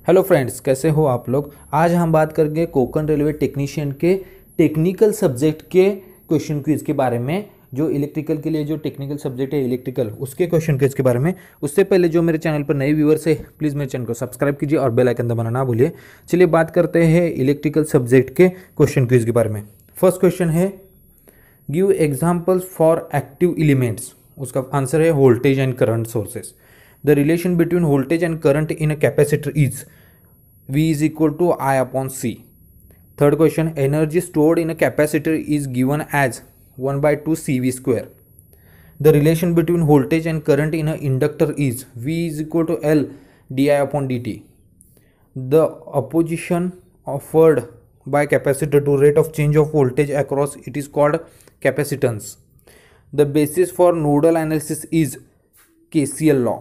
Hello friends, कैसे हो आप लोग। आज हम बात करेंगे कोंकण रेलवे टेक्नीशियन के टेक्निकल सब्जेक्ट के क्वेश्चन क्विज के बारे में। जो इलेक्ट्रिकल के लिए जो टेक्निकल सब्जेक्ट है इलेक्ट्रिकल, उसके क्वेश्चन क्विज के बारे में। उससे पहले जो मेरे चैनल पर नए व्यूअर्स है, प्लीज़ मेरे चैनल को सब्सक्राइब कीजिए और बेल आइकन दबाना ना भूलिए। चलिए बात करते हैं इलेक्ट्रिकल सब्जेक्ट के क्वेश्चन क्विज के बारे में। फर्स्ट क्वेश्चन है, give examples for active elements. उसका आंसर है voltage and current sources. The relation between voltage and current in a capacitor is V is equal to I upon C. Third question, energy stored in a capacitor is given as 1 by 2 CV square. The relation between voltage and current in an inductor is V is equal to L di upon dt. The opposition offered by capacitor to rate of change of voltage across it is called capacitance. The basis for nodal analysis is KCL law.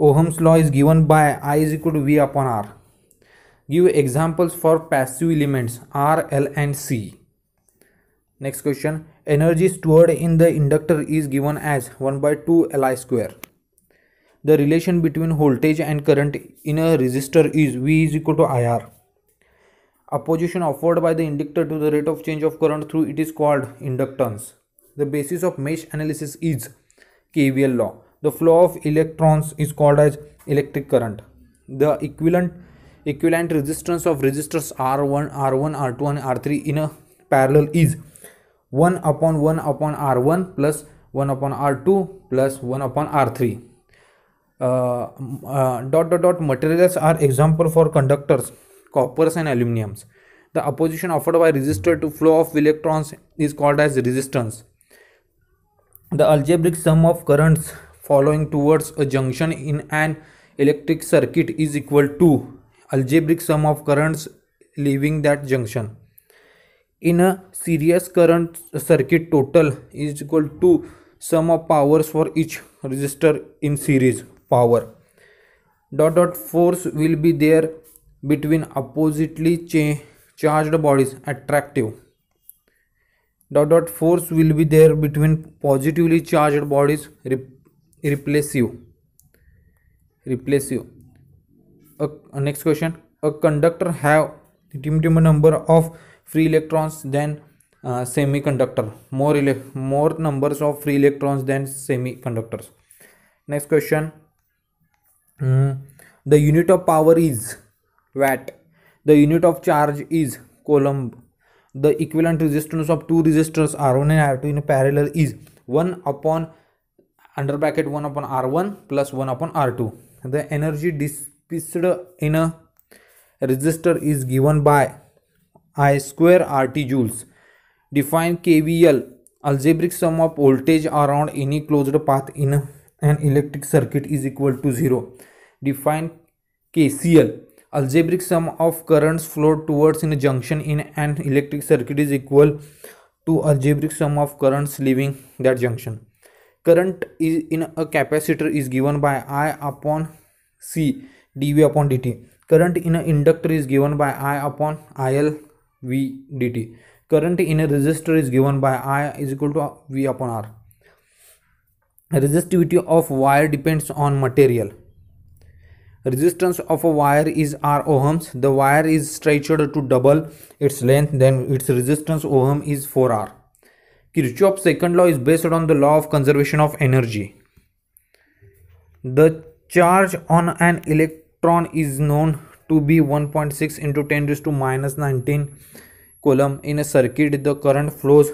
Ohm's law is given by I is equal to V upon R. Give examples for passive elements R, L and C. Next question, energy stored in the inductor is given as 1 by 2 Li square. The relation between voltage and current in a resistor is V is equal to IR. Opposition offered by the inductor to the rate of change of current through it is called inductance. The basis of mesh analysis is KVL law. The flow of electrons is called as electric current. The equivalent resistance of resistors R1, R2 and R3 in a parallel is 1 upon R1 plus 1 upon R2 plus 1 upon R3. Materials are example for conductors, coppers and aluminiums. The opposition offered by resistor to flow of electrons is called as resistance. The algebraic sum of currents following towards a junction in an electric circuit is equal to algebraic sum of currents leaving that junction. In a series current circuit, total is equal to sum of powers for each resistor in series power. Force will be there between oppositely charged bodies, attractive. Force will be there between positively charged bodies, repulsive. Next question, a conductor have limited number of free electrons than semiconductor, more numbers of free electrons than semiconductors. Next question, the unit of power is watt. The unit of charge is coulomb. The equivalent resistance of two resistors R1 and R2 in parallel is 1 upon under bracket 1 upon R1 plus 1 upon R2. The energy dissipated in a resistor is given by I square RT joules. Define KVL, algebraic sum of voltage around any closed path in an electric circuit is equal to 0. Define KCL, algebraic sum of currents flowed towards in a junction in an electric circuit is equal to algebraic sum of currents leaving that junction. Current is in a capacitor is given by I upon C dV upon dt. Current in an inductor is given by I upon IL V dt. Current in a resistor is given by I is equal to V upon R. Resistivity of wire depends on material. Resistance of a wire is R ohms. The wire is stretched to double its length, then its resistance ohm is 4R. Kirchhoff's second law is based on the law of conservation of energy. The charge on an electron is known to be 1.6 into 10 raised to minus 19 coulomb. In a circuit, the current flows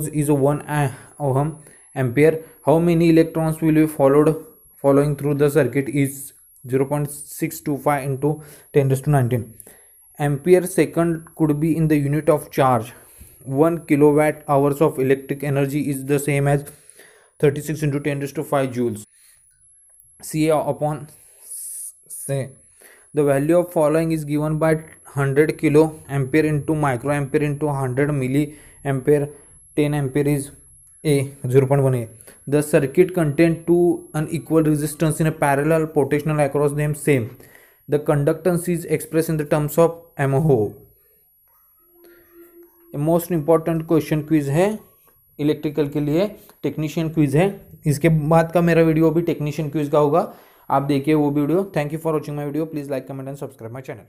is 1 ohm ampere. How many electrons will be following through the circuit is 0.625 into 10 raised to 19. Ampere second could be in the unit of charge. 1 kilowatt hours of electric energy is the same as 36 into 10 raised to 5 joules. Ca upon say the value of following is given by 100 kilo ampere into microampere into 100 milliampere. 10 ampere is A, 0.1 A. The circuit contains two unequal resistance in a parallel, potential across them same. The conductance is expressed in the terms of mho. Most important question quiz है electrical के लिए, technician quiz है। इसके बाद का मेरा video भी technician quiz का होगा। आप देखिए वो video. Thank you for watching my video, please like comment and subscribe my channel.